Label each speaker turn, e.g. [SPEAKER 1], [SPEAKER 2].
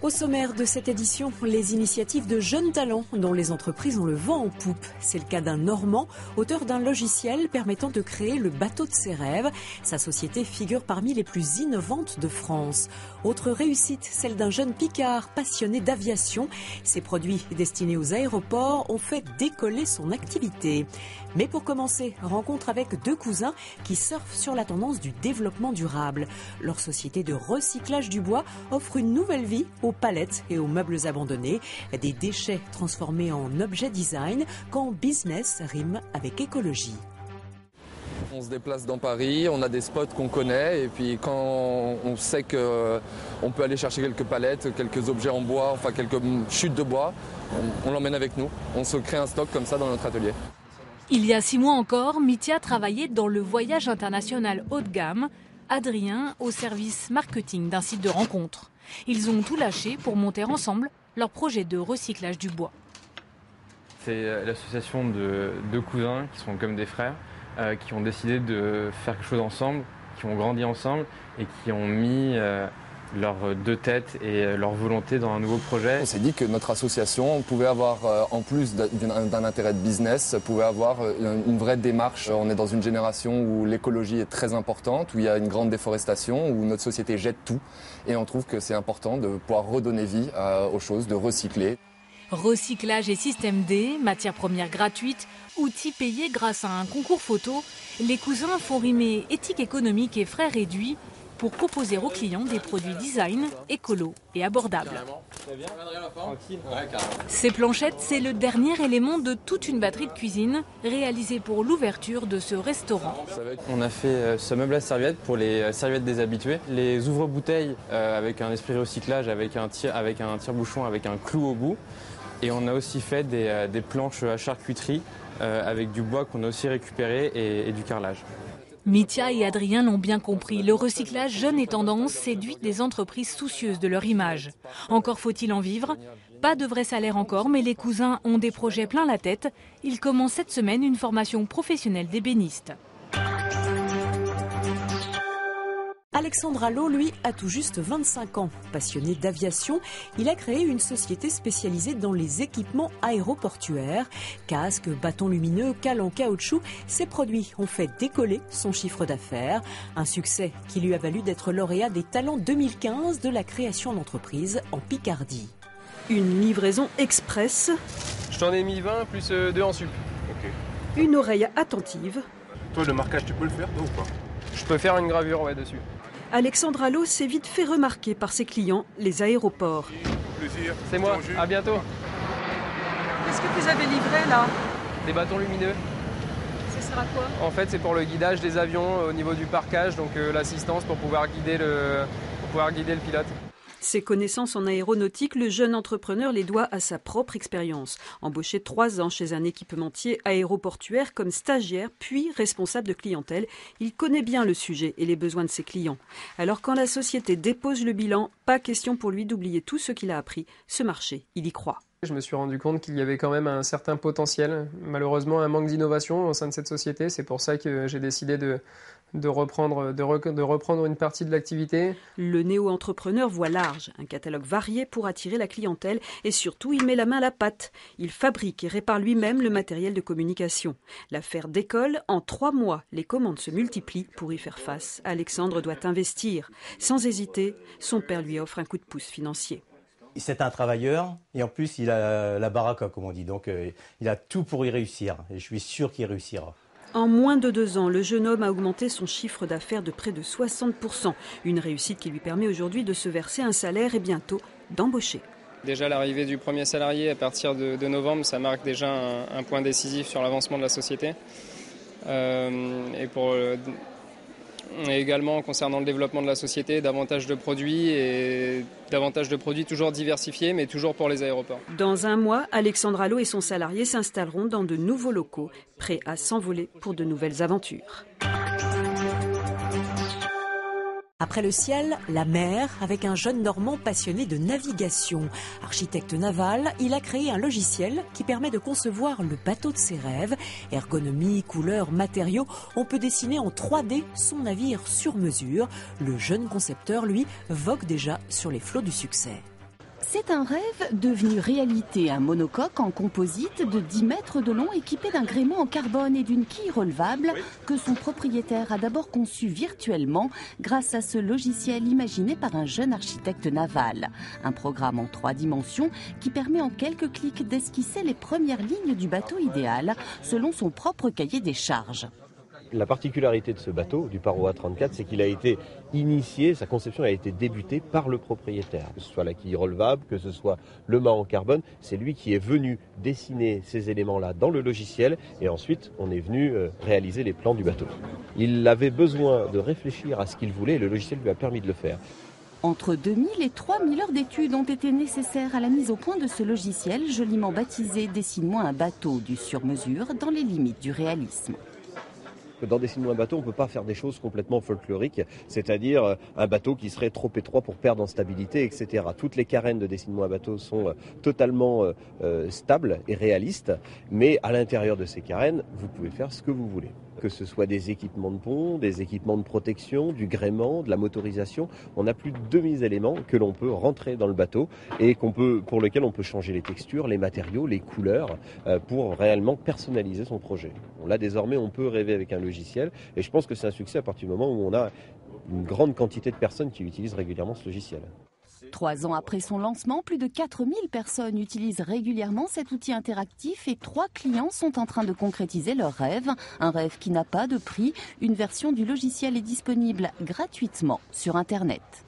[SPEAKER 1] Au sommaire de cette édition, les initiatives de jeunes talents dont les entreprises ont le vent en poupe. C'est le cas d'un Normand, auteur d'un logiciel permettant de créer le bateau de ses rêves. Sa société figure parmi les plus innovantes de France. Autre réussite, celle d'un jeune Picard passionné d'aviation. Ses produits destinés aux aéroports ont fait décoller son activité. Mais pour commencer, rencontre avec deux cousins qui surfent sur la tendance du développement durable. Leur société de recyclage du bois offre une nouvelle vie aux palettes et aux meubles abandonnés, des déchets transformés en objets design quand business rime avec écologie.
[SPEAKER 2] On se déplace dans Paris, on a des spots qu'on connaît et puis quand on sait qu'on peut aller chercher quelques palettes, quelques objets en bois, enfin quelques chutes de bois, on l'emmène avec nous. On se crée un stock comme ça dans notre atelier.
[SPEAKER 3] Il y a 6 mois encore, Mithya travaillait dans le voyage international haut de gamme, Adrien au service marketing d'un site de rencontre. Ils ont tout lâché pour monter ensemble leur projet de recyclage du bois.
[SPEAKER 4] C'est l'association de deux cousins qui sont comme des frères, qui ont décidé de faire quelque chose ensemble, qui ont grandi ensemble et qui ont mis leurs deux têtes et leur volonté dans un nouveau projet.
[SPEAKER 2] On s'est dit que notre association pouvait avoir, en plus d'un intérêt de business, pouvait avoir une vraie démarche. On est dans une génération où l'écologie est très importante, où il y a une grande déforestation, où notre société jette tout. Et on trouve que c'est important de pouvoir redonner vie aux choses, de recycler.
[SPEAKER 3] Recyclage et système D, matières premières gratuites, outils payés grâce à un concours photo, les cousins font rimer éthique économique et frais réduits pour proposer aux clients des produits design, écolo et abordables. Ces planchettes, c'est le dernier élément de toute une batterie de cuisine réalisée pour l'ouverture de ce restaurant.
[SPEAKER 4] On a fait ce meuble à serviettes pour les serviettes des habitués, les ouvre-bouteilles avec un esprit recyclage, avec un tire-bouchon, avec un clou au bout. Et on a aussi fait des planches à charcuterie avec du bois qu'on a aussi récupéré et du carrelage.
[SPEAKER 3] Mithya et Adrien l'ont bien compris, le recyclage jeune et tendance séduit des entreprises soucieuses de leur image. Encore faut-il en vivre. Pas de vrai salaire encore, mais les cousins ont des projets plein la tête. Ils commencent cette semaine une formation professionnelle d'ébéniste.
[SPEAKER 1] Alexandre Allot, lui, a tout juste 25 ans. Passionné d'aviation, il a créé une société spécialisée dans les équipements aéroportuaires. Casques, bâtons lumineux, cales en caoutchouc, ces produits ont fait décoller son chiffre d'affaires. Un succès qui lui a valu d'être lauréat des Talents 2015 de la création d'entreprise en Picardie.
[SPEAKER 5] Une livraison express.
[SPEAKER 6] Je t'en ai mis 20 plus 2 en sup.
[SPEAKER 5] Okay. Une oreille attentive.
[SPEAKER 7] Toi, le marquage, tu peux le faire, toi, ou pas?
[SPEAKER 6] Je peux faire une gravure dessus.
[SPEAKER 5] Alexandre Allot s'est vite fait remarquer par ses clients, les aéroports.
[SPEAKER 6] C'est moi, à bientôt.
[SPEAKER 5] Qu'est-ce que vous avez livré là?
[SPEAKER 6] Des bâtons lumineux.
[SPEAKER 5] Ça sert à quoi?
[SPEAKER 6] En fait, c'est pour le guidage des avions au niveau du parquage, donc l'assistance pour pouvoir guider le pilote.
[SPEAKER 5] Ses connaissances en aéronautique, le jeune entrepreneur les doit à sa propre expérience. Embauché 3 ans chez un équipementier aéroportuaire comme stagiaire, puis responsable de clientèle, il connaît bien le sujet et les besoins de ses clients. Alors quand la société dépose le bilan, pas question pour lui d'oublier tout ce qu'il a appris. Ce marché, il y croit.
[SPEAKER 6] Je me suis rendu compte qu'il y avait quand même un certain potentiel. Malheureusement, un manque d'innovation au sein de cette société. C'est pour ça que j'ai décidé de reprendre une partie de l'activité.
[SPEAKER 5] Le néo-entrepreneur voit large, un catalogue varié pour attirer la clientèle et surtout il met la main à la pâte. Il fabrique et répare lui-même le matériel de communication. L'affaire décolle, en 3 mois, les commandes se multiplient. Pour y faire face, Alexandre doit investir. Sans hésiter, son père lui offre un coup de pouce financier.
[SPEAKER 8] C'est un travailleur et en plus il a la baraka comme on dit, donc il a tout pour y réussir et je suis sûr qu'il réussira.
[SPEAKER 5] En moins de 2 ans, le jeune homme a augmenté son chiffre d'affaires de près de 60%. Une réussite qui lui permet aujourd'hui de se verser un salaire et bientôt d'embaucher.
[SPEAKER 6] Déjà l'arrivée du premier salarié à partir de novembre, ça marque déjà un point décisif sur l'avancement de la société. Et également concernant le développement de la société, davantage de produits toujours diversifiés, mais toujours pour les aéroports.
[SPEAKER 5] Dans 1 mois, Alexandre Allot et son salarié s'installeront dans de nouveaux locaux, prêts à s'envoler pour de nouvelles aventures.
[SPEAKER 1] Après le ciel, la mer, avec un jeune Normand passionné de navigation. Architecte naval, il a créé un logiciel qui permet de concevoir le bateau de ses rêves. Ergonomie, couleurs, matériaux, on peut dessiner en 3D son navire sur mesure. Le jeune concepteur, lui, vogue déjà sur les flots du succès.
[SPEAKER 9] C'est un rêve devenu réalité, un monocoque en composite de 10 mètres de long équipé d'un gréement en carbone et d'une quille relevable que son propriétaire a d'abord conçu virtuellement grâce à ce logiciel imaginé par un jeune architecte naval. Un programme en 3 dimensions qui permet en quelques clics d'esquisser les premières lignes du bateau idéal selon son propre cahier des charges.
[SPEAKER 10] La particularité de ce bateau, du Paro A34, c'est qu'il a été initié, sa conception a été débutée par le propriétaire. Que ce soit la quille relevable, que ce soit le mât en carbone, c'est lui qui est venu dessiner ces éléments-là dans le logiciel et ensuite on est venu réaliser les plans du bateau. Il avait besoin de réfléchir à ce qu'il voulait et le logiciel lui a permis de le faire.
[SPEAKER 9] Entre 2000 et 3000 heures d'études ont été nécessaires à la mise au point de ce logiciel, joliment baptisé « Dessine-moi un bateau » du sur-mesure dans les limites du réalisme.
[SPEAKER 10] Dans Dessine-moi un bateau, on ne peut pas faire des choses complètement folkloriques, c'est-à-dire un bateau qui serait trop étroit pour perdre en stabilité, etc. Toutes les carènes de Dessine-moi un bateau sont totalement stables et réalistes, mais à l'intérieur de ces carènes, vous pouvez faire ce que vous voulez. Que ce soit des équipements de pont, des équipements de protection, du gréement, de la motorisation, on a plus de 2000 éléments que l'on peut rentrer dans le bateau et pour lesquels on peut changer les textures, les matériaux, les couleurs pour réellement personnaliser son projet. Là, désormais, on peut rêver avec un logiciel et je pense que c'est un succès à partir du moment où on a une grande quantité de personnes qui utilisent régulièrement ce logiciel.
[SPEAKER 9] 3 ans après son lancement, plus de 4000 personnes utilisent régulièrement cet outil interactif et 3 clients sont en train de concrétiser leur rêve. Un rêve qui n'a pas de prix. Une version du logiciel est disponible gratuitement sur Internet.